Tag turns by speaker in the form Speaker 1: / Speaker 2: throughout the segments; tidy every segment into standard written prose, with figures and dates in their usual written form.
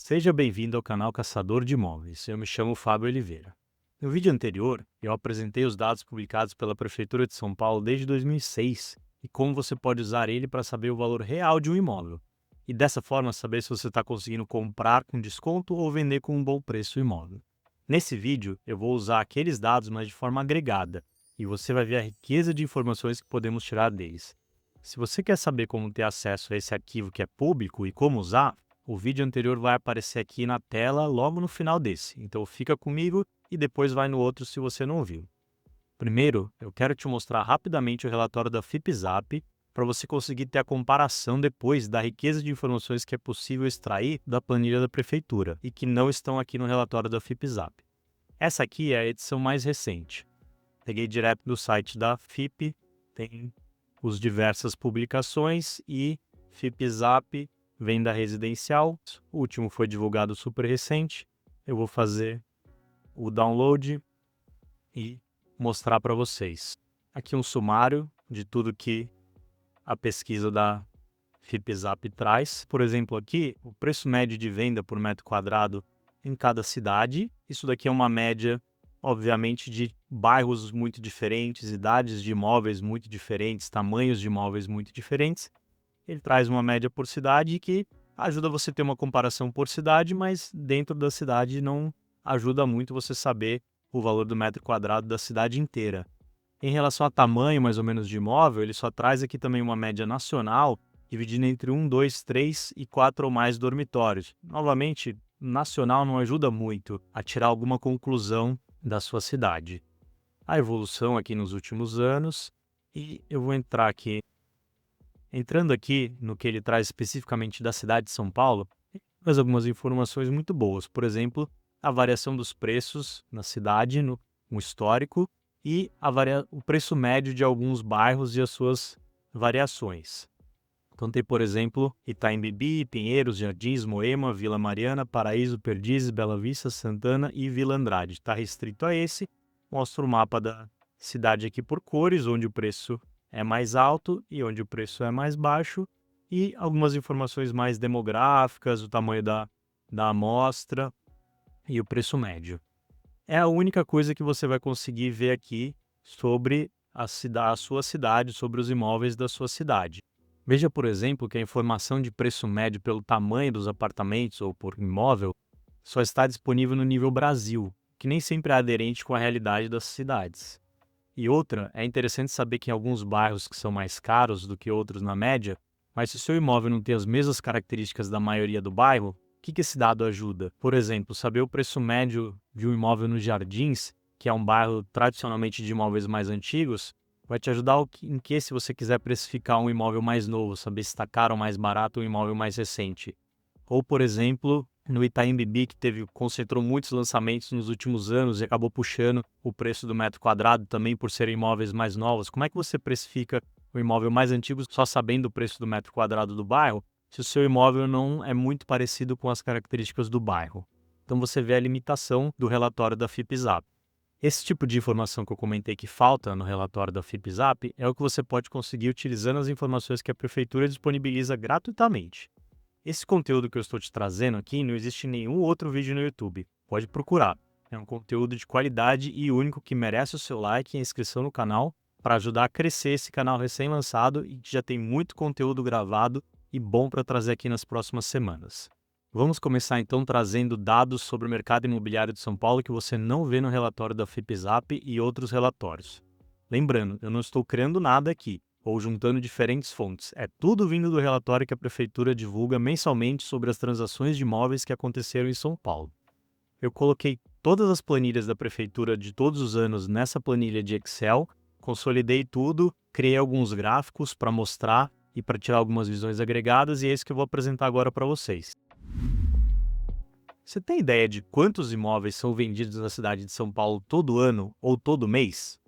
Speaker 1: Seja bem-vindo ao canal Caçador de Imóveis. Eu me chamo Fábio Oliveira. No vídeo anterior, eu apresentei os dados publicados pela Prefeitura de São Paulo desde 2006 e como você pode usar ele para saber o valor real de um imóvel. E dessa forma saber se você está conseguindo comprar com desconto ou vender com um bom preço o imóvel. Nesse vídeo, eu vou usar aqueles dados, mas de forma agregada, e você vai ver a riqueza de informações que podemos tirar deles. Se você quer saber como ter acesso a esse arquivo que é público e como usar, o vídeo anterior vai aparecer aqui na tela logo no final desse, então fica comigo e depois vai no outro se você não viu. Primeiro, eu quero te mostrar rapidamente o relatório da FIPZAP para você conseguir ter a comparação depois da riqueza de informações que é possível extrair da planilha da Prefeitura e que não estão aqui no relatório da FIPZAP. Essa aqui é a edição mais recente. Peguei direto do site da FIP, tem as diversas publicações e FIPZAP venda residencial. O último foi divulgado super recente. Eu vou fazer o download e mostrar para vocês. Aqui um sumário de tudo que a pesquisa da FIPZAP traz. Por exemplo, aqui o preço médio de venda por metro quadrado em cada cidade. Isso daqui é uma média, obviamente, de bairros muito diferentes, idades de imóveis muito diferentes, tamanhos de imóveis muito diferentes. Ele traz uma média por cidade que ajuda você a ter uma comparação por cidade, mas dentro da cidade não ajuda muito você saber o valor do metro quadrado da cidade inteira. Em relação a tamanho, mais ou menos, de imóvel, ele só traz aqui também uma média nacional, dividindo entre 1, 2, 3 e 4 ou mais dormitórios. Novamente, nacional não ajuda muito a tirar alguma conclusão da sua cidade. A evolução aqui nos últimos anos, e eu vou entrar aqui. Entrando aqui no que ele traz especificamente da cidade de São Paulo, traz algumas informações muito boas. Por exemplo, a variação dos preços na cidade, no histórico, e o preço médio de alguns bairros e as suas variações. Então tem, por exemplo, Itaim Bibi, Pinheiros, Jardins, Moema, Vila Mariana, Paraíso, Perdizes, Bela Vista, Santana e Vila Andrade. Está restrito a esse. Mostra o mapa da cidade aqui por cores, onde o preço é mais alto e onde o preço é mais baixo, e algumas informações mais demográficas, o tamanho da amostra e o preço médio. É a única coisa que você vai conseguir ver aqui sobre a sua cidade, sobre os imóveis da sua cidade. Veja, por exemplo, que a informação de preço médio pelo tamanho dos apartamentos ou por imóvel só está disponível no nível Brasil, que nem sempre é aderente com a realidade das cidades. E outra, é interessante saber que em alguns bairros que são mais caros do que outros na média, mas se o seu imóvel não tem as mesmas características da maioria do bairro, o que esse dado ajuda? Por exemplo, saber o preço médio de um imóvel nos Jardins, que é um bairro tradicionalmente de imóveis mais antigos, vai te ajudar em que, se você quiser precificar um imóvel mais novo, saber se está caro ou mais barato um imóvel mais recente. Ou, por exemplo, no Itaim Bibi, que concentrou muitos lançamentos nos últimos anos e acabou puxando o preço do metro quadrado também por serem imóveis mais novos. Como é que você precifica o imóvel mais antigo só sabendo o preço do metro quadrado do bairro, se o seu imóvel não é muito parecido com as características do bairro? Então você vê a limitação do relatório da FIPZAP. Esse tipo de informação que eu comentei que falta no relatório da FIPZAP é o que você pode conseguir utilizando as informações que a Prefeitura disponibiliza gratuitamente. Esse conteúdo que eu estou te trazendo aqui não existe em nenhum outro vídeo no YouTube. Pode procurar. É um conteúdo de qualidade e único que merece o seu like e a inscrição no canal para ajudar a crescer esse canal recém-lançado e que já tem muito conteúdo gravado e bom para trazer aqui nas próximas semanas. Vamos começar então trazendo dados sobre o mercado imobiliário de São Paulo que você não vê no relatório da FIPZAP e outros relatórios. Lembrando, eu não estou criando nada aqui ou juntando diferentes fontes. É tudo vindo do relatório que a Prefeitura divulga mensalmente sobre as transações de imóveis que aconteceram em São Paulo. Eu coloquei todas as planilhas da Prefeitura de todos os anos nessa planilha de Excel, consolidei tudo, criei alguns gráficos para mostrar e para tirar algumas visões agregadas, e é isso que eu vou apresentar agora para vocês. Você tem ideia de quantos imóveis são vendidos na cidade de São Paulo todo ano ou todo mês?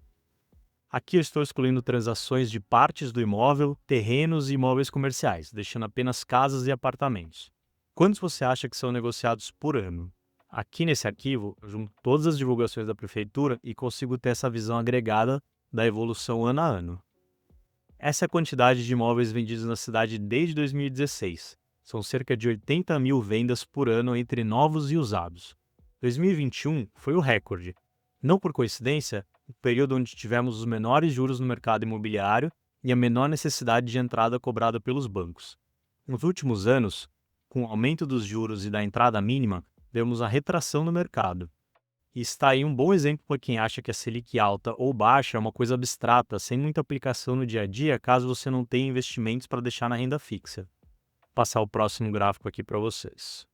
Speaker 1: Aqui eu estou excluindo transações de partes do imóvel, terrenos e imóveis comerciais, deixando apenas casas e apartamentos. Quantos você acha que são negociados por ano? Aqui nesse arquivo, eu junto todas as divulgações da Prefeitura e consigo ter essa visão agregada da evolução ano a ano. Essa é a quantidade de imóveis vendidos na cidade desde 2016. São cerca de 80 mil vendas por ano entre novos e usados. 2021 foi o recorde. Não por coincidência, o período onde tivemos os menores juros no mercado imobiliário e a menor necessidade de entrada cobrada pelos bancos. Nos últimos anos, com o aumento dos juros e da entrada mínima, vemos a retração no mercado. E está aí um bom exemplo para quem acha que a Selic alta ou baixa é uma coisa abstrata, sem muita aplicação no dia a dia, caso você não tenha investimentos para deixar na renda fixa. Vou passar o próximo gráfico aqui para vocês.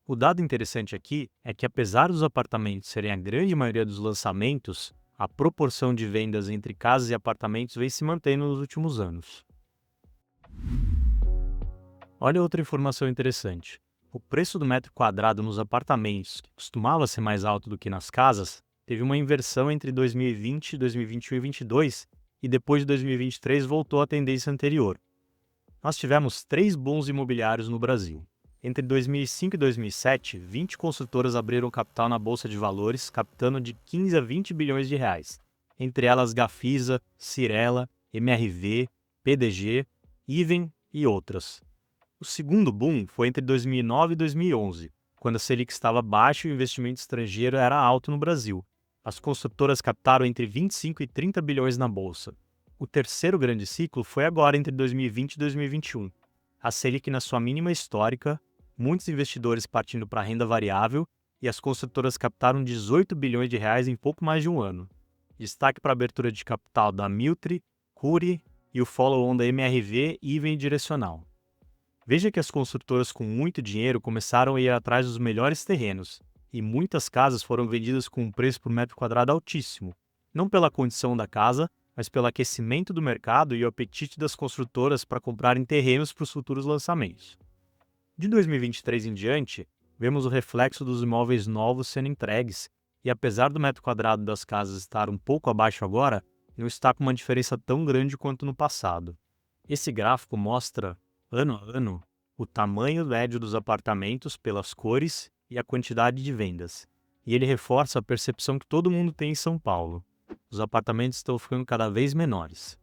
Speaker 1: O dado interessante aqui é que, apesar dos apartamentos serem a grande maioria dos lançamentos, a proporção de vendas entre casas e apartamentos vem se mantendo nos últimos anos. Olha outra informação interessante. O preço do metro quadrado nos apartamentos, que costumava ser mais alto do que nas casas, teve uma inversão entre 2020, 2021 e 2022, e depois de 2023 voltou à tendência anterior. Nós tivemos 3 bons imobiliários no Brasil. Entre 2005 e 2007, 20 construtoras abriram capital na Bolsa de Valores, captando de 15 a 20 bilhões de reais. Entre elas Gafisa, Cyrela, MRV, PDG, Iven e outras. O segundo boom foi entre 2009 e 2011, quando a Selic estava baixa e o investimento estrangeiro era alto no Brasil. As construtoras captaram entre 25 e 30 bilhões na Bolsa. O terceiro grande ciclo foi agora entre 2020 e 2021. A Selic na sua mínima histórica, muitos investidores partindo para a renda variável e as construtoras captaram 18 bilhões de reais em pouco mais de um ano. Destaque para a abertura de capital da Miltri, Cury e o follow-on da MRV, Iven e Direcional. Veja que as construtoras com muito dinheiro começaram a ir atrás dos melhores terrenos, e muitas casas foram vendidas com um preço por metro quadrado altíssimo, não pela condição da casa, mas pelo aquecimento do mercado e o apetite das construtoras para comprarem terrenos para os futuros lançamentos. De 2023 em diante, vemos o reflexo dos imóveis novos sendo entregues, e apesar do metro quadrado das casas estar um pouco abaixo agora, não está com uma diferença tão grande quanto no passado. Esse gráfico mostra, ano a ano, o tamanho médio dos apartamentos pelas cores e a quantidade de vendas. E ele reforça a percepção que todo mundo tem em São Paulo. Os apartamentos estão ficando cada vez menores.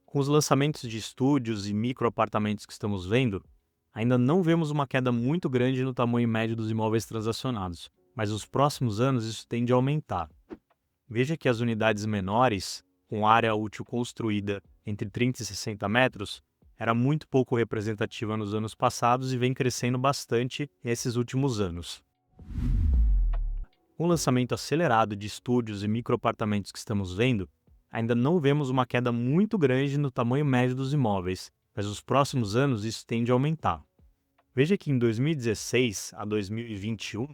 Speaker 1: Com os lançamentos de estúdios e microapartamentos que estamos vendo, ainda não vemos uma queda muito grande no tamanho médio dos imóveis transacionados, mas nos próximos anos isso tende a aumentar. Veja que as unidades menores, com área útil construída entre 30 e 60 metros, era muito pouco representativa nos anos passados e vem crescendo bastante nesses últimos anos. Com o lançamento acelerado de estúdios e microapartamentos que estamos vendo, ainda não vemos uma queda muito grande no tamanho médio dos imóveis, mas nos próximos anos isso tende a aumentar. Veja que em 2016 a 2021,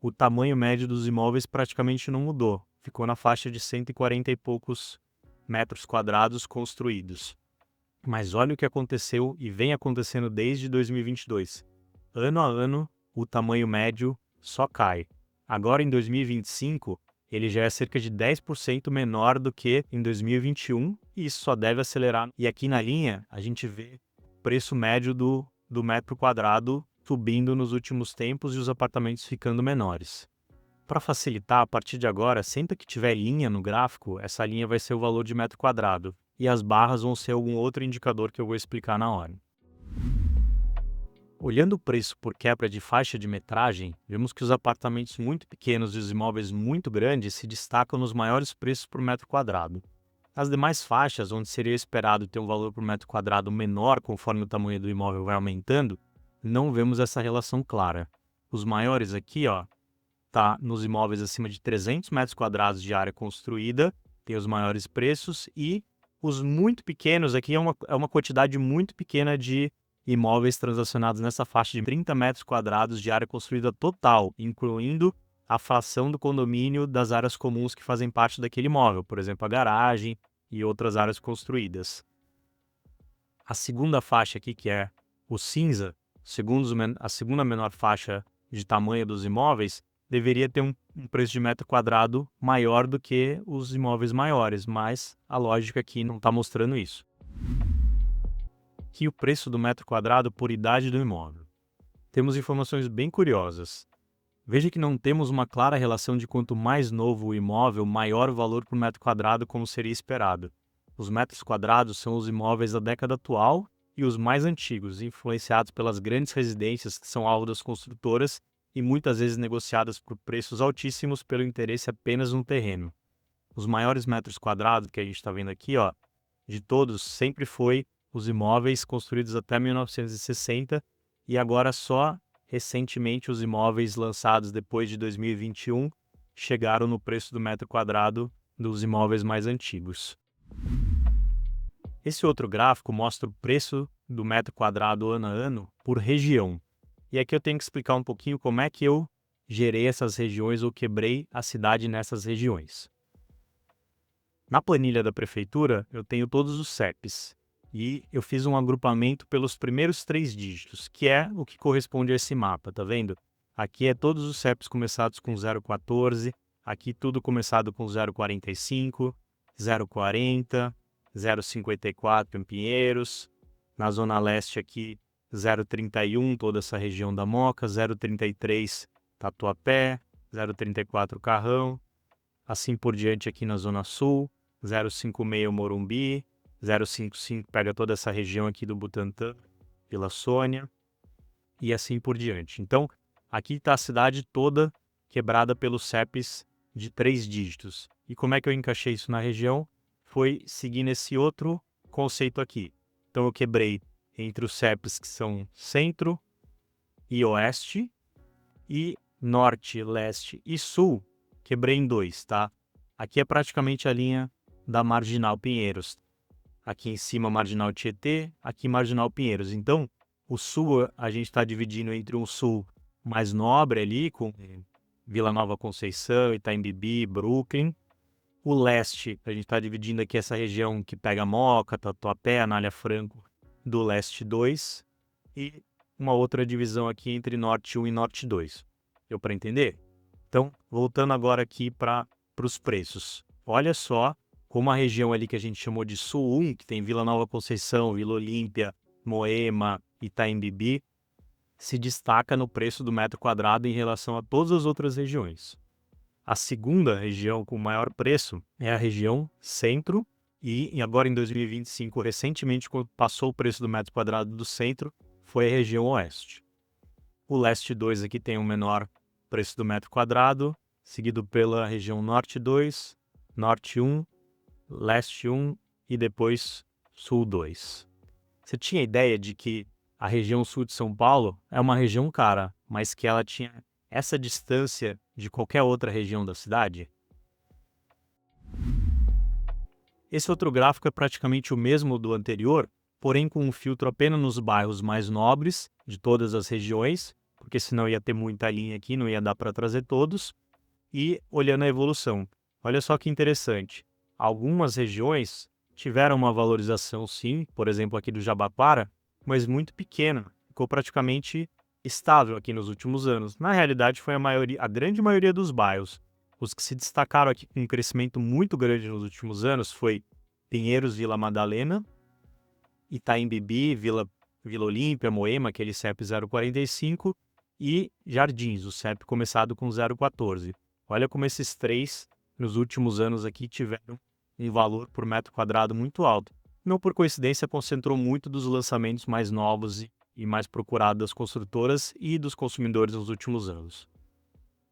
Speaker 1: o tamanho médio dos imóveis praticamente não mudou, ficou na faixa de 140 e poucos metros quadrados construídos. Mas olha o que aconteceu e vem acontecendo desde 2022. Ano a ano, o tamanho médio só cai. Agora em 2025, ele já é cerca de 10% menor do que em 2021 e isso só deve acelerar. E aqui na linha, a gente vê o preço médio do metro quadrado subindo nos últimos tempos e os apartamentos ficando menores. Para facilitar, a partir de agora, sempre que tiver linha no gráfico, essa linha vai ser o valor de metro quadrado. E as barras vão ser algum outro indicador que eu vou explicar na hora. Olhando o preço por quebra de faixa de metragem, vemos que os apartamentos muito pequenos e os imóveis muito grandes se destacam nos maiores preços por metro quadrado. As demais faixas, onde seria esperado ter um valor por metro quadrado menor conforme o tamanho do imóvel vai aumentando, não vemos essa relação clara. Os maiores aqui, tá nos imóveis acima de 300 metros quadrados de área construída, tem os maiores preços e os muito pequenos aqui é uma quantidade muito pequena de imóveis transacionados nessa faixa de 30 metros quadrados de área construída total, incluindo a fração do condomínio das áreas comuns que fazem parte daquele imóvel, por exemplo, a garagem e outras áreas construídas. A segunda faixa aqui, que é o cinza, a segunda menor faixa de tamanho dos imóveis, deveria ter um preço de metro quadrado maior do que os imóveis maiores, mas a lógica aqui não está mostrando isso. Aqui o preço do metro quadrado por idade do imóvel. Temos informações bem curiosas. Veja que não temos uma clara relação de quanto mais novo o imóvel, maior o valor por metro quadrado como seria esperado. Os metros quadrados são os imóveis da década atual e os mais antigos, influenciados pelas grandes residências que são alvo das construtoras e muitas vezes negociadas por preços altíssimos pelo interesse apenas no terreno. Os maiores metros quadrados que a gente está vendo aqui, ó, de todos, sempre foi os imóveis construídos até 1960 e agora só recentemente os imóveis lançados depois de 2021 chegaram no preço do metro quadrado dos imóveis mais antigos. Esse outro gráfico mostra o preço do metro quadrado ano a ano por região. E aqui eu tenho que explicar um pouquinho como é que eu gerei essas regiões ou quebrei a cidade nessas regiões. Na planilha da prefeitura, eu tenho todos os CEPs e eu fiz um agrupamento pelos primeiros 3 dígitos, que é o que corresponde a esse mapa, tá vendo? Aqui é todos os CEPs começados com 014, aqui tudo começado com 045, 040, 054 em Pinheiros, na Zona Leste aqui 031, toda essa região da Moca, 033 Tatuapé, 034 Carrão, assim por diante aqui na Zona Sul, 056 Morumbi, 055 pega toda essa região aqui do Butantã, Vila Sônia, e assim por diante. Então, aqui está a cidade toda quebrada pelos CEPs de 3 dígitos. E como é que eu encaixei isso na região? Foi seguindo esse outro conceito aqui. Então, eu quebrei entre os CEPs que são centro e oeste, e norte, leste e sul, quebrei em 2, tá? Aqui é praticamente a linha da Marginal Pinheiros. Aqui em cima, Marginal Tietê, aqui Marginal Pinheiros. Então, o sul a gente está dividindo entre um sul mais nobre ali, com Vila Nova Conceição, Itaim Bibi, Brooklyn. O leste, a gente está dividindo aqui essa região que pega Moca, Tatuapé, Anália Franco, do leste 2. E uma outra divisão aqui entre norte 1 e norte 2. Deu para entender? Então, voltando agora aqui para os preços. Olha só como a região ali que a gente chamou de Sul 1, que tem Vila Nova Conceição, Vila Olímpia, Moema, Itaim Bibi, se destaca no preço do metro quadrado em relação a todas as outras regiões. A segunda região com maior preço é a região Centro, e agora em 2025, recentemente, quando passou o preço do metro quadrado do Centro, foi a região Oeste. O Leste 2 aqui tem o menor preço do metro quadrado, seguido pela região Norte 2, Norte 1, Leste 1 e depois Sul 2. Você tinha ideia de que a região sul de São Paulo é uma região cara, mas que ela tinha essa distância de qualquer outra região da cidade? Esse outro gráfico é praticamente o mesmo do anterior, porém com um filtro apenas nos bairros mais nobres de todas as regiões, porque senão ia ter muita linha aqui, não ia dar para trazer todos, e olhando a evolução. Olha só que interessante. Algumas regiões tiveram uma valorização sim, por exemplo aqui do Jabaquara, mas muito pequena, ficou praticamente estável aqui nos últimos anos. Na realidade foi a grande maioria dos bairros. Os que se destacaram aqui com um crescimento muito grande nos últimos anos foi Pinheiros, Vila Madalena, Itaim Bibi, Vila Olímpia, Moema, aquele CEP 045, e Jardins, o CEP começado com 014. Olha como esses três, nos últimos anos aqui, tiveram um valor por metro quadrado muito alto. Não por coincidência, concentrou muito dos lançamentos mais novos e mais procurados das construtoras e dos consumidores nos últimos anos.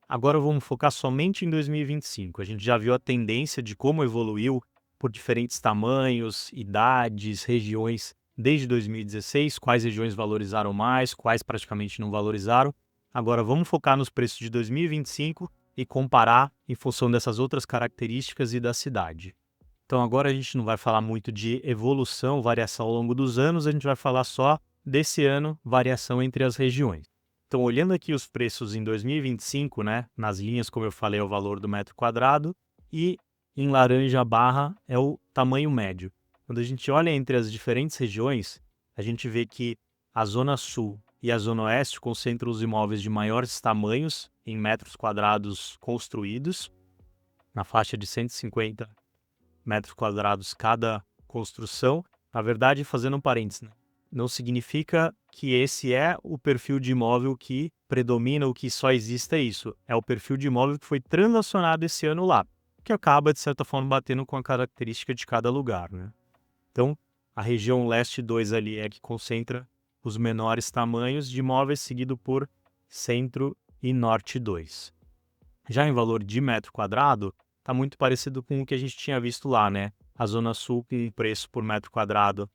Speaker 1: Agora vamos focar somente em 2025. A gente já viu a tendência de como evoluiu por diferentes tamanhos, idades, regiões desde 2016, quais regiões valorizaram mais, quais praticamente não valorizaram. Agora vamos focar nos preços de 2025 e comparar em função dessas outras características e da cidade. Então agora a gente não vai falar muito de evolução, variação ao longo dos anos, a gente vai falar só desse ano, variação entre as regiões. Então olhando aqui os preços em 2025, né, nas linhas como eu falei é o valor do metro quadrado, e em laranja barra é o tamanho médio. Quando a gente olha entre as diferentes regiões, a gente vê que a Zona Sul e a Zona Oeste concentram os imóveis de maiores tamanhos em metros quadrados construídos, na faixa de 150 metros quadrados cada construção. Na verdade, fazendo um parênteses, né? Não significa que esse é o perfil de imóvel que predomina, o que só exista isso. É o perfil de imóvel que foi transacionado esse ano lá, que acaba, de certa forma, batendo com a característica de cada lugar, né? Então, a região leste 2 ali é que concentra os menores tamanhos de imóveis, seguido por centro e norte 2. Já em valor de metro quadrado, está muito parecido com o que a gente tinha visto lá, né? A Zona Sul com um preço por metro quadrado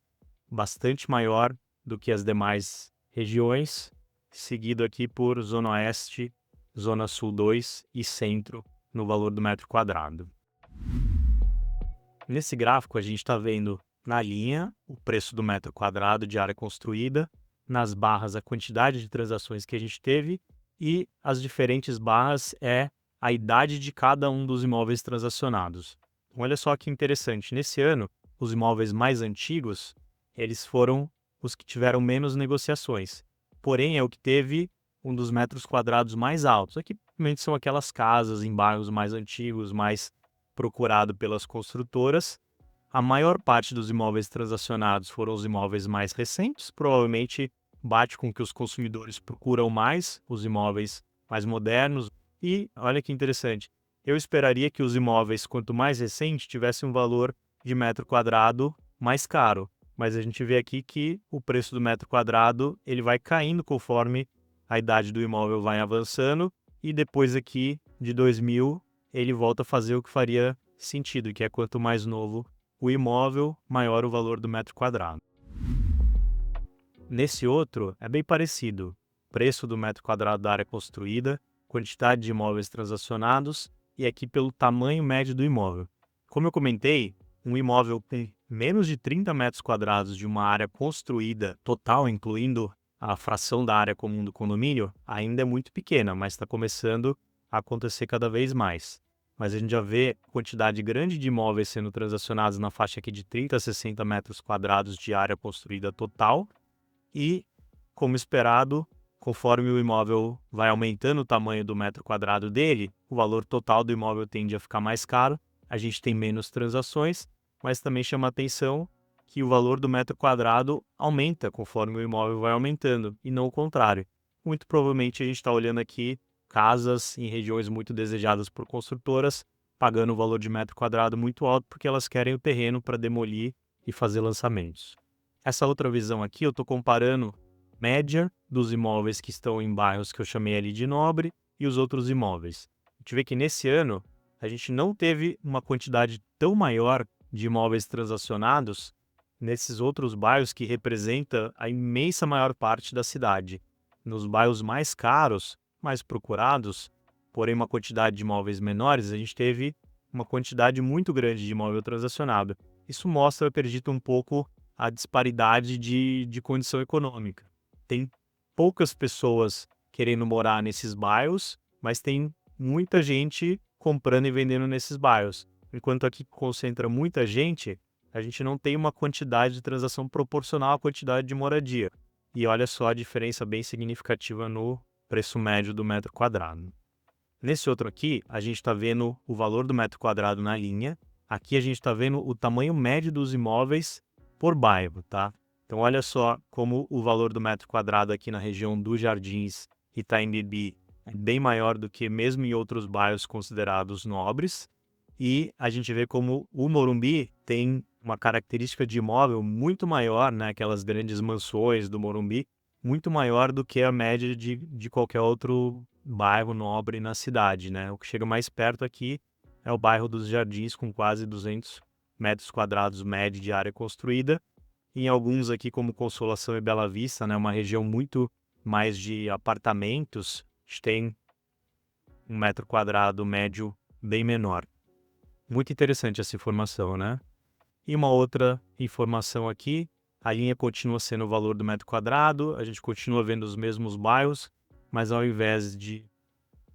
Speaker 1: bastante maior do que as demais regiões, seguido aqui por Zona Oeste, Zona Sul 2 e Centro no valor do metro quadrado. Nesse gráfico a gente está vendo na linha o preço do metro quadrado de área construída, nas barras a quantidade de transações que a gente teve e as diferentes barras é a idade de cada um dos imóveis transacionados. Então, olha só que interessante, nesse ano os imóveis mais antigos eles foram os que tiveram menos negociações, porém é o que teve um dos metros quadrados mais altos. Aqui realmente são aquelas casas em bairros mais antigos, mais procurado pelas construtoras. A maior parte dos imóveis transacionados foram os imóveis mais recentes, provavelmente bate com que os consumidores procuram mais, os imóveis mais modernos. E olha que interessante, eu esperaria que os imóveis, quanto mais recentes, tivessem um valor de metro quadrado mais caro. Mas a gente vê aqui que o preço do metro quadrado ele vai caindo conforme a idade do imóvel vai avançando e depois aqui de 2000 ele volta a fazer o que faria sentido, que é quanto mais novo o imóvel, maior o valor do metro quadrado. Nesse outro, é bem parecido. Preço do metro quadrado da área construída, quantidade de imóveis transacionados e aqui pelo tamanho médio do imóvel. Como eu comentei, um imóvel com menos de 30 metros quadrados de uma área construída total, incluindo a fração da área comum do condomínio, ainda é muito pequena, mas está começando a acontecer cada vez mais. Mas a gente já vê quantidade grande de imóveis sendo transacionados na faixa aqui de 30 a 60 metros quadrados de área construída total e, como esperado, conforme o imóvel vai aumentando o tamanho do metro quadrado dele, o valor total do imóvel tende a ficar mais caro, a gente tem menos transações, mas também chama a atenção que o valor do metro quadrado aumenta conforme o imóvel vai aumentando, e não o contrário. Muito provavelmente a gente está olhando aqui casas em regiões muito desejadas por construtoras, pagando o valor de metro quadrado muito alto porque elas querem o terreno para demolir e fazer lançamentos. Essa outra visão aqui eu estou comparando média dos imóveis que estão em bairros que eu chamei ali de nobre e os outros imóveis. A gente vê que nesse ano a gente não teve uma quantidade tão maior de imóveis transacionados nesses outros bairros que representa a imensa maior parte da cidade. Nos bairros mais caros, mais procurados, porém uma quantidade de imóveis menores, a gente teve uma quantidade muito grande de imóvel transacionado. Isso mostra, eu acredito, um pouco a disparidade de condição econômica. Tem poucas pessoas querendo morar nesses bairros, mas tem muita gente comprando e vendendo nesses bairros. Enquanto aqui concentra muita gente, a gente não tem uma quantidade de transação proporcional à quantidade de moradia. E olha só a diferença bem significativa no preço médio do metro quadrado. Nesse outro aqui, a gente está vendo o valor do metro quadrado na linha. Aqui a gente está vendo o tamanho médio dos imóveis por bairro, tá? Então olha só como o valor do metro quadrado aqui na região dos Jardins e Itaim Bibi é bem maior do que mesmo em outros bairros considerados nobres. E a gente vê como o Morumbi tem uma característica de imóvel muito maior, né? Aquelas grandes mansões do Morumbi, muito maior do que a média de qualquer outro bairro nobre na cidade, né? O que chega mais perto aqui é o bairro dos Jardins, com quase 200 metros quadrados médio de área construída. Em alguns aqui, como Consolação e Bela Vista, né? Uma região muito mais de apartamentos, a gente tem um metro quadrado médio bem menor. Muito interessante essa informação, né? E uma outra informação aqui, a linha continua sendo o valor do metro quadrado, a gente continua vendo os mesmos bairros, mas ao invés de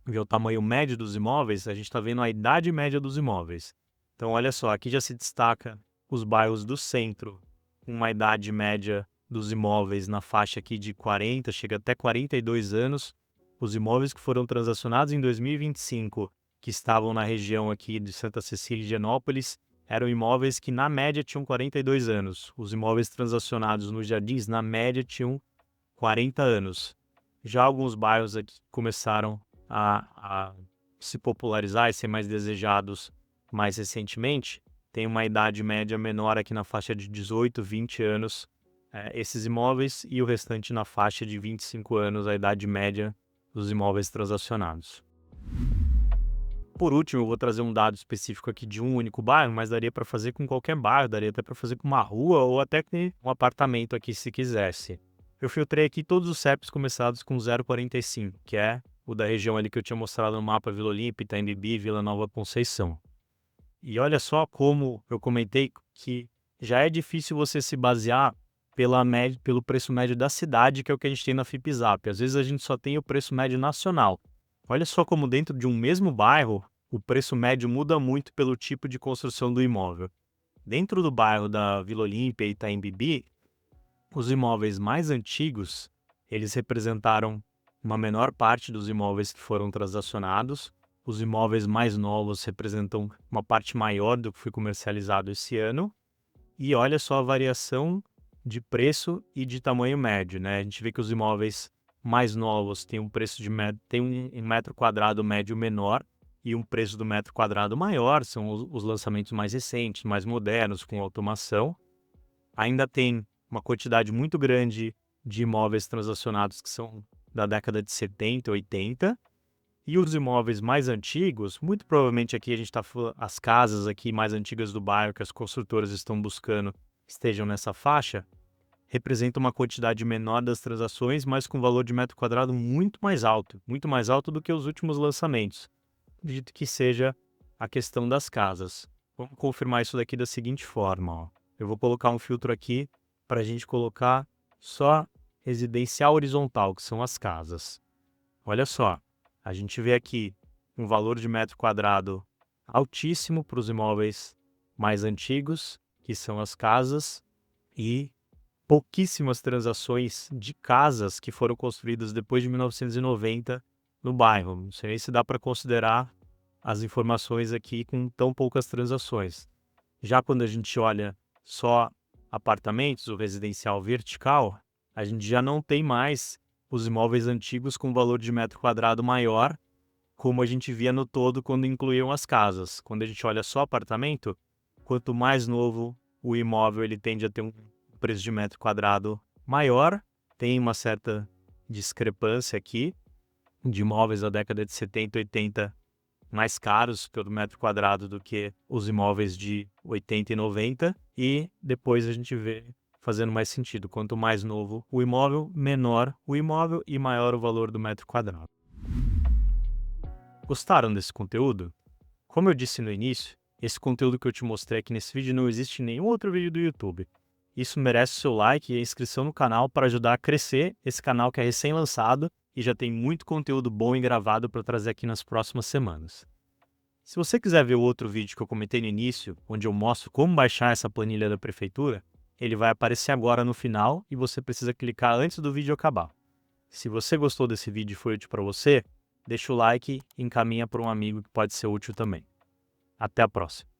Speaker 1: ver o tamanho médio dos imóveis, a gente está vendo a idade média dos imóveis. Então olha só, aqui já se destaca os bairros do centro, com uma idade média dos imóveis na faixa aqui de 40, chega até 42 anos. Os imóveis que foram transacionados em 2025, que estavam na região aqui de Santa Cecília e Higienópolis, eram imóveis que na média tinham 42 anos. Os imóveis transacionados nos Jardins, na média, tinham 40 anos. Já alguns bairros aqui começaram a se popularizar e ser mais desejados mais recentemente, tem uma idade média menor aqui na faixa de 18, 20 anos, esses imóveis, e o restante na faixa de 25 anos, a idade média dos imóveis transacionados. Por último, eu vou trazer um dado específico aqui de um único bairro, mas daria para fazer com qualquer bairro, daria até para fazer com uma rua ou até com um apartamento aqui se quisesse. Eu filtrei aqui todos os CEPs começados com 045, que é o da região ali que eu tinha mostrado no mapa: Vila Olímpia, Itaim Bibi, Vila Nova Conceição. E olha só como eu comentei que já é difícil você se basear pelo preço médio da cidade, que é o que a gente tem na FIPZAP. Às vezes a gente só tem o preço médio nacional. Olha só como dentro de um mesmo bairro, o preço médio muda muito pelo tipo de construção do imóvel. Dentro do bairro da Vila Olímpia e Itaim Bibi, os imóveis mais antigos, eles representaram uma menor parte dos imóveis que foram transacionados. Os imóveis mais novos representam uma parte maior do que foi comercializado esse ano. E olha só a variação de preço e de tamanho médio, né? A gente vê que os imóveis mais novos têm um preço tem um metro quadrado médio menor e um preço do metro quadrado maior. São os lançamentos mais recentes, mais modernos, com automação. Ainda tem uma quantidade muito grande de imóveis transacionados que são da década de 70, 80. E os imóveis mais antigos, muito provavelmente aqui a gente está falando, as casas aqui mais antigas do bairro que as construtoras estão buscando estejam nessa faixa, representam uma quantidade menor das transações, mas com valor de metro quadrado muito mais alto do que os últimos lançamentos. Acredito que seja a questão das casas. Vamos confirmar isso daqui da seguinte forma, ó. Eu vou colocar um filtro aqui para a gente colocar só residencial horizontal, que são as casas. Olha só, a gente vê aqui um valor de metro quadrado altíssimo para os imóveis mais antigos, que são as casas, e pouquíssimas transações de casas que foram construídas depois de 1990 no bairro. Não sei se dá para considerar as informações aqui com tão poucas transações. Já quando a gente olha só apartamentos, o residencial vertical, a gente já não tem mais os imóveis antigos com valor de metro quadrado maior, como a gente via no todo quando incluíam as casas. Quando a gente olha só apartamento, quanto mais novo o imóvel, ele tende a ter um preço de metro quadrado maior. Tem uma certa discrepância aqui de imóveis da década de 70, 80 mais caros pelo metro quadrado do que os imóveis de 80 e 90, e depois a gente vê fazendo mais sentido. Quanto mais novo o imóvel, menor o imóvel e maior o valor do metro quadrado. Gostaram desse conteúdo? Como eu disse no início, esse conteúdo que eu te mostrei aqui nesse vídeo não existe em nenhum outro vídeo do YouTube. Isso merece o seu like e a inscrição no canal para ajudar a crescer esse canal que é recém-lançado e já tem muito conteúdo bom e gravado para trazer aqui nas próximas semanas. Se você quiser ver o outro vídeo que eu comentei no início, onde eu mostro como baixar essa planilha da prefeitura, ele vai aparecer agora no final e você precisa clicar antes do vídeo acabar. Se você gostou desse vídeo e foi útil para você, deixa o like e encaminha para um amigo que pode ser útil também. Até a próxima!